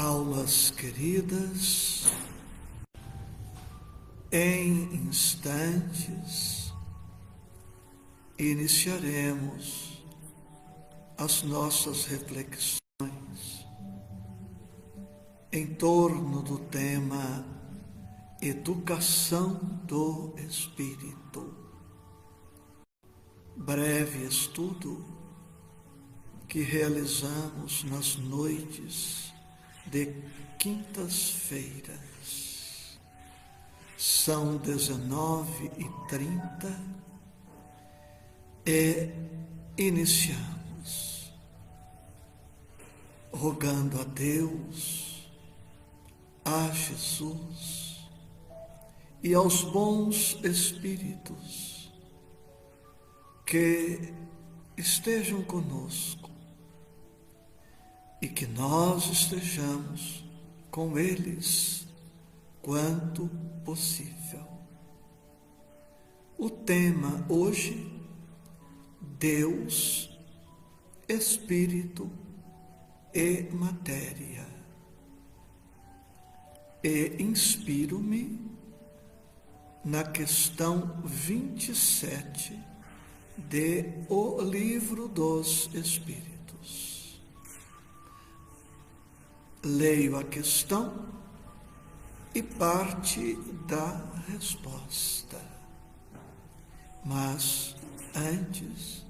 Almas queridas, em instantes iniciaremos as nossas reflexões em torno do tema Educação do Espírito. Breve estudo que realizamos nas noites de quintas-feiras. São 19h30 e iniciamos rogando a Deus, a Jesus e aos bons espíritos que estejam conosco e que nós estejamos com eles quanto possível. O tema hoje: Deus, Espírito e Matéria. E inspiro-me na questão 27 de O Livro dos Espíritos. Leio a questão e parte da resposta. Mas, antes,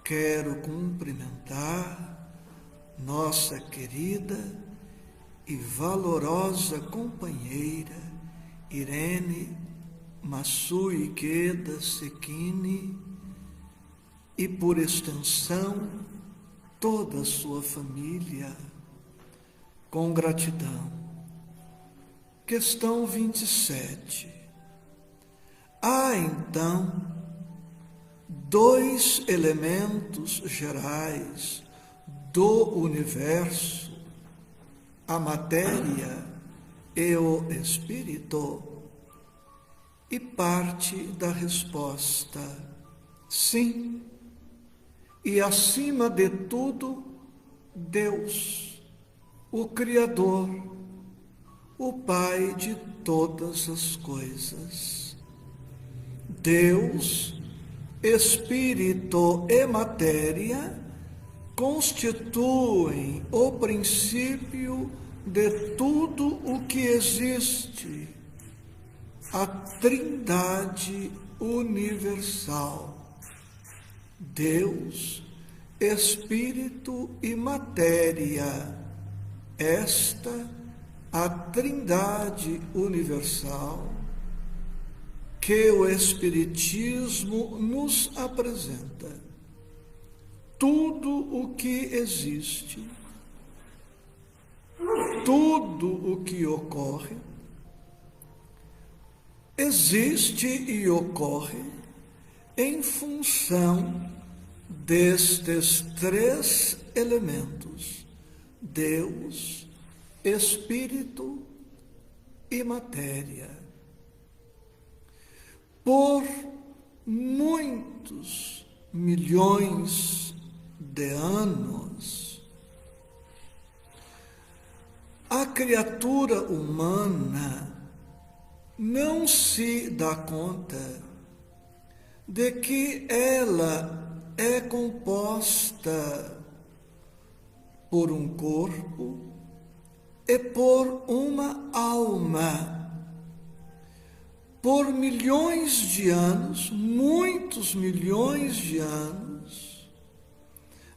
quero cumprimentar nossa querida e valorosa companheira Irene Massui Queda Sequini e, por extensão, toda a sua família, com gratidão. Questão 27. Há, então, dois elementos gerais do universo, a matéria e o espírito? E parte da resposta: sim. E acima de tudo, Deus, o Criador, o Pai de todas as coisas. Deus, Espírito e matéria constituem o princípio de tudo o que existe, a Trindade universal. Deus, Espírito e matéria, esta a Trindade universal que o Espiritismo nos apresenta. Tudo o que existe, tudo o que ocorre, existe e ocorre em função destes três elementos: Deus, Espírito e matéria. Por muitos milhões de anos, a criatura humana não se dá conta de que ela é composta por um corpo e por uma alma. Por milhões de anos, muitos milhões de anos,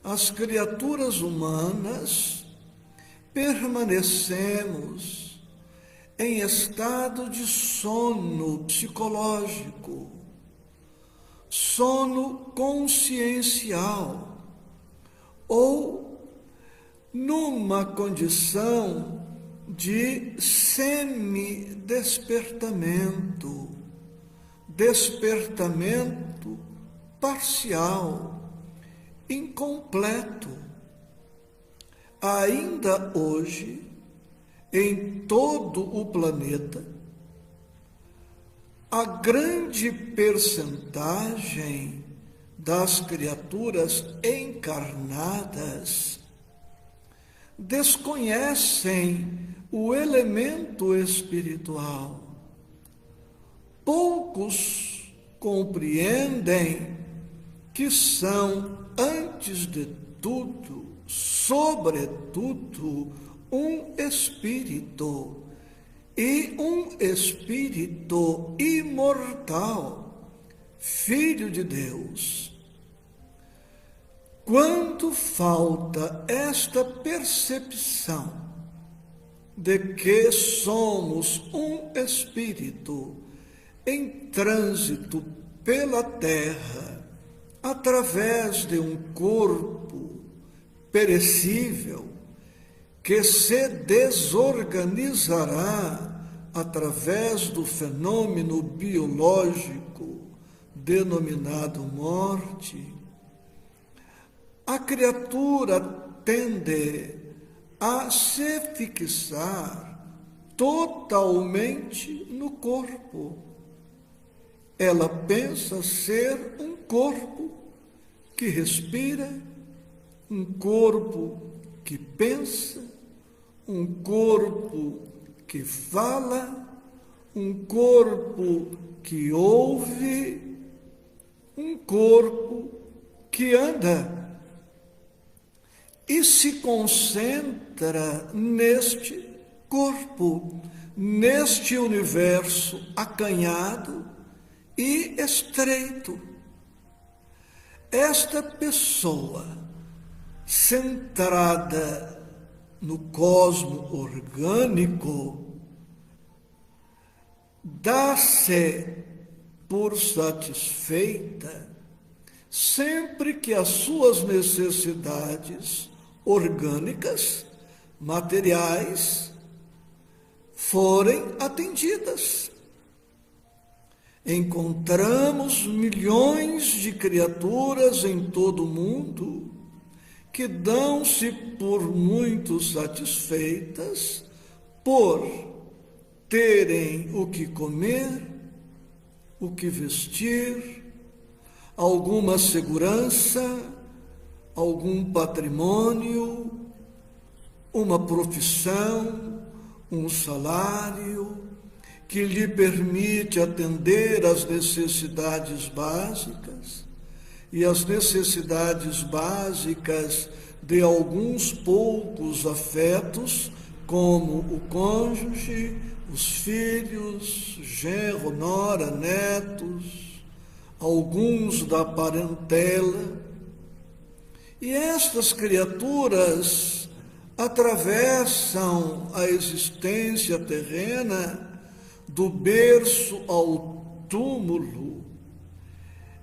as criaturas humanas permanecemos em estado de sono psicológico, sono consciencial, ou numa condição de semi-despertamento, despertamento parcial, incompleto. Ainda hoje, em todo o planeta, a grande percentagem das criaturas encarnadas desconhecem o elemento espiritual. Poucos compreendem que são, antes de tudo, sobretudo, um espírito, e um espírito imortal, filho de Deus. Quando falta esta percepção de que somos um espírito em trânsito pela terra, através de um corpo perecível, que se desorganizará através do fenômeno biológico denominado morte, a criatura tende a se fixar totalmente no corpo. Ela pensa ser um corpo que respira, um corpo que pensa, um corpo que fala, um corpo que ouve, um corpo que anda. E se concentra neste corpo, neste universo acanhado e estreito. Esta pessoa, centrada no cosmo orgânico, dá-se por satisfeita sempre que as suas necessidades orgânicas, materiais, forem atendidas. Encontramos milhões de criaturas em todo o mundo que dão-se por muito satisfeitas por terem o que comer, o que vestir, alguma segurança, algum patrimônio, uma profissão, um salário que lhe permite atender às necessidades básicas e às necessidades básicas de alguns poucos afetos, como o cônjuge, os filhos, genro, nora, netos, alguns da parentela. E estas criaturas atravessam a existência terrena do berço ao túmulo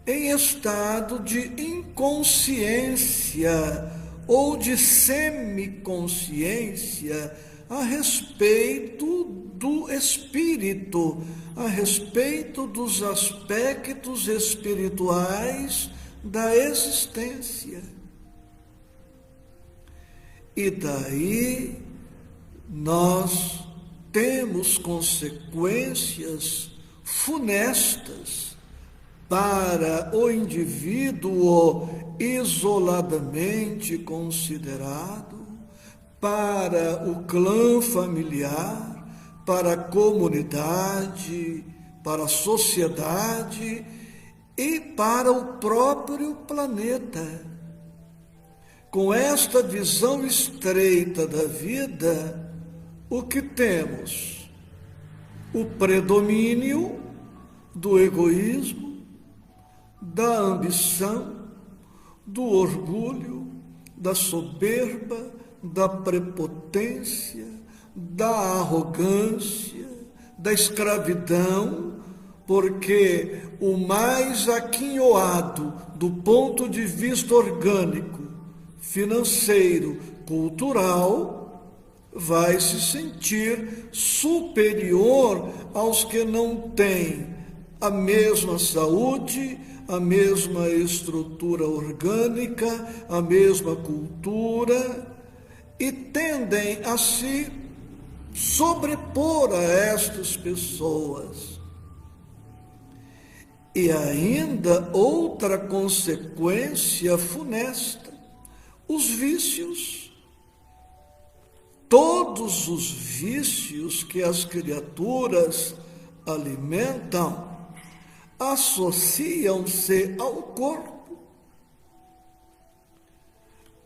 em estado de inconsciência ou de semiconsciência a respeito do espírito, a respeito dos aspectos espirituais da existência. E daí nós temos consequências funestas para o indivíduo isoladamente considerado, para o clã familiar, para a comunidade, para a sociedade e para o próprio planeta. Com esta visão estreita da vida, o que temos? O predomínio do egoísmo, da ambição, do orgulho, da soberba, da prepotência, da arrogância, da escravidão, porque o mais aquinhoado do ponto de vista orgânico, financeiro, cultural, vai se sentir superior aos que não têm a mesma saúde, a mesma estrutura orgânica, a mesma cultura, e tendem a se sobrepor a estas pessoas. E ainda outra consequência funesta: os vícios. todos os vícios que as criaturas alimentam associam-se ao corpo.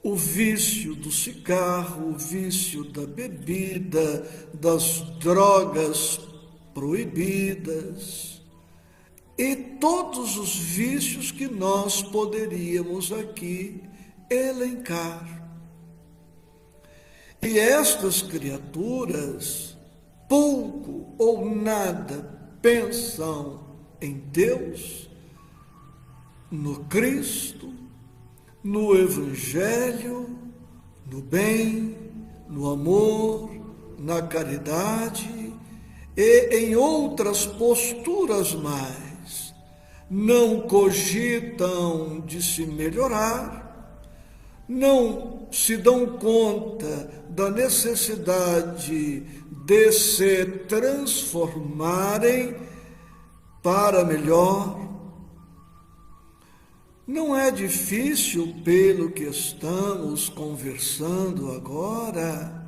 O vício do cigarro, o vício da bebida, das drogas proibidas e todos os vícios que nós poderíamos aqui elencar. E estas criaturas pouco ou nada pensam em Deus, no Cristo, no Evangelho, no bem, no amor, na caridade e em outras posturas mais. Não cogitam de se melhorar, não se dão conta da necessidade de se transformarem para melhor. Não é difícil, pelo que estamos conversando agora,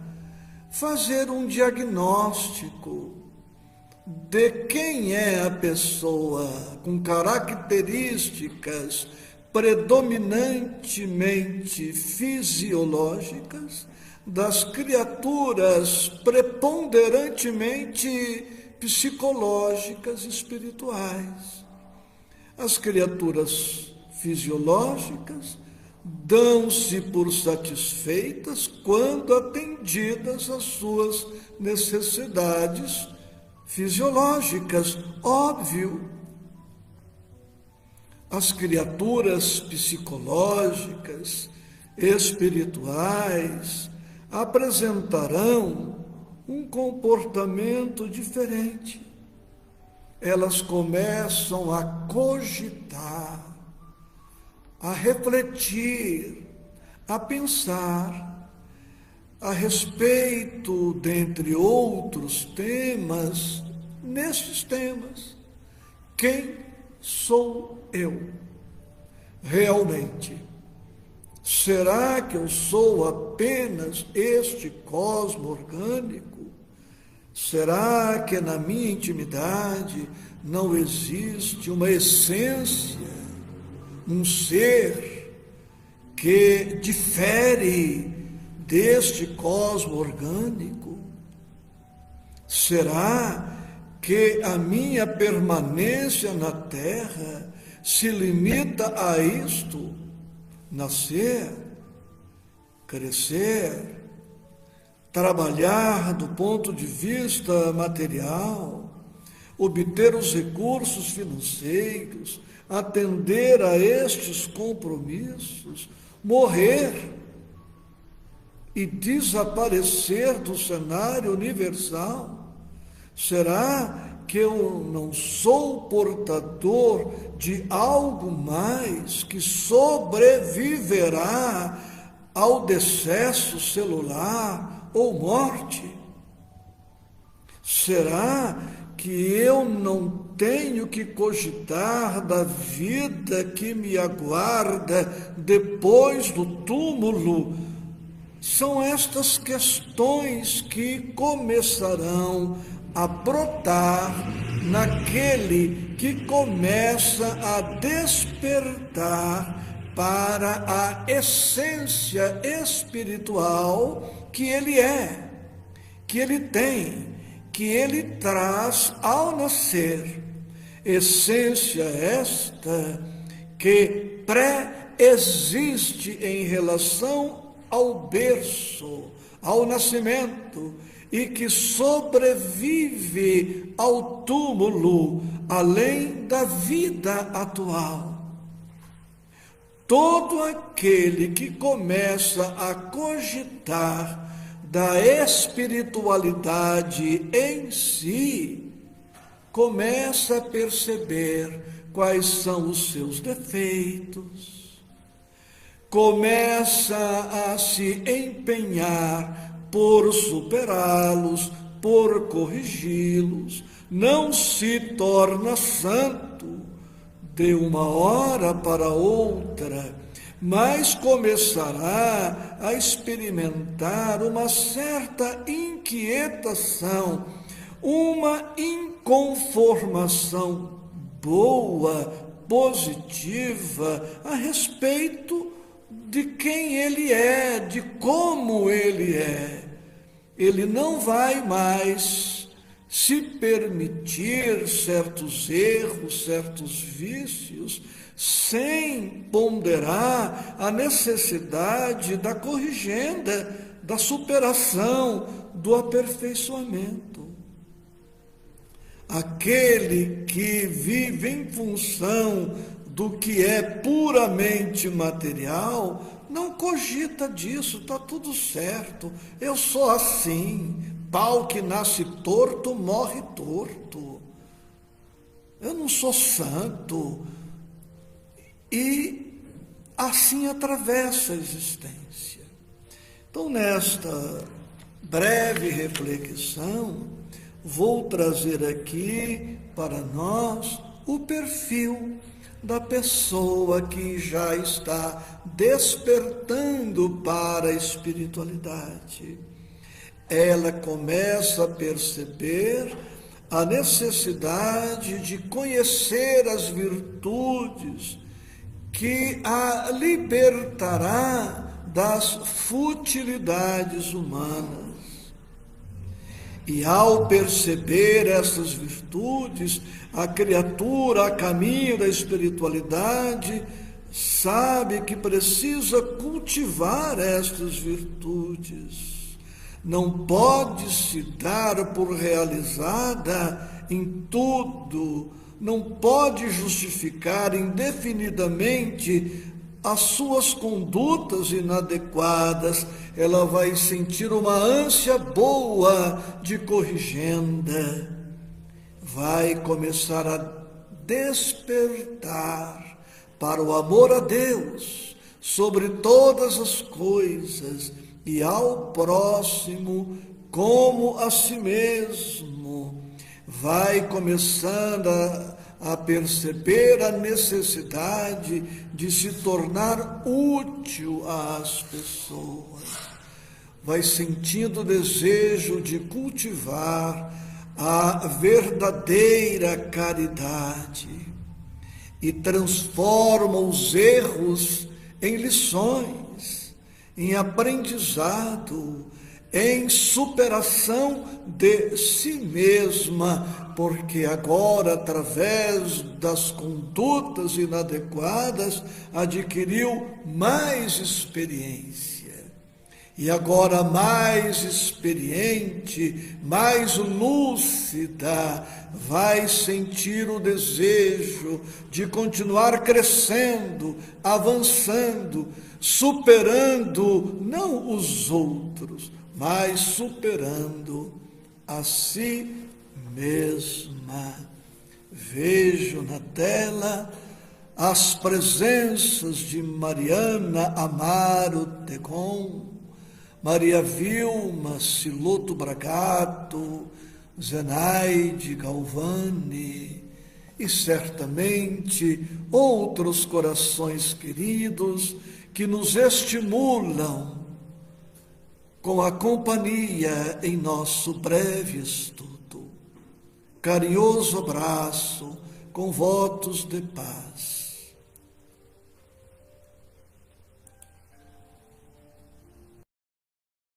fazer um diagnóstico de quem é a pessoa com características predominantemente fisiológicas, das criaturas preponderantemente psicológicas e espirituais. As criaturas fisiológicas dão-se por satisfeitas quando atendidas às suas necessidades fisiológicas, óbvio. As criaturas psicológicas, espirituais, apresentarão um comportamento diferente. Elas começam a cogitar, a refletir, a pensar a respeito, dentre outros temas, nesses temas. Quem sou eu realmente? Será que eu sou apenas este cosmo orgânico? Será que na minha intimidade não existe uma essência, um ser que difere deste cosmo orgânico? Será que a minha permanência na Terra se limita a isto? Nascer, crescer, trabalhar do ponto de vista material, obter os recursos financeiros, atender a estes compromissos, morrer e desaparecer do cenário universal? Será que eu não sou portador de algo mais que sobreviverá ao decesso celular ou morte? Será que eu não tenho que cogitar da vida que me aguarda depois do túmulo? São estas questões que começarão a brotar naquele que começa a despertar para a essência espiritual que ele é, que ele tem, que ele traz ao nascer. Essência esta que pré-existe em relação ao berço, ao nascimento, e que sobrevive ao túmulo, além da vida atual. Todo aquele que começa a cogitar da espiritualidade em si, começa a perceber quais são os seus defeitos, começa a se empenhar por superá-los, por corrigi-los, não se torna santo de uma hora para outra, mas começará a experimentar uma certa inquietação, uma inconformação boa, positiva a respeito de quem ele é, de como ele é. Ele não vai mais se permitir certos erros, certos vícios, sem ponderar a necessidade da corrigenda, da superação, do aperfeiçoamento. Aquele que vive em função do que é puramente material, não cogita disso, está tudo certo, eu sou assim, pau que nasce torto, morre torto. Eu não sou santo. E assim atravessa a existência. Então, nesta breve reflexão, vou trazer aqui para nós o perfil da pessoa que já está despertando para a espiritualidade. Ela começa a perceber a necessidade de conhecer as virtudes que a libertará das futilidades humanas. E ao perceber essas virtudes, a criatura, a caminho da espiritualidade, sabe que precisa cultivar estas virtudes. Não pode se dar por realizada em tudo, não pode justificar indefinidamente as suas condutas inadequadas. Ela vai sentir uma ânsia boa de corrigenda, vai começar a despertar para o amor a Deus sobre todas as coisas e ao próximo como a si mesmo. Vai começando a perceber a necessidade de se tornar útil às pessoas. Vai sentindo o desejo de cultivar a verdadeira caridade e transforma os erros em lições, em aprendizado, em superação de si mesma, porque agora, através das condutas inadequadas, adquiriu mais experiência. E agora, mais experiente, mais lúcida, vai sentir o desejo de continuar crescendo, avançando, superando não os outros, mas superando a si mesma. Vejo na tela as presenças de Mariana Amaro Tegon, Maria Vilma Siloto Bragato, Zenaide Galvani e certamente outros corações queridos que nos estimulam com a companhia em nosso breve estudo. Carinhoso abraço com votos de paz.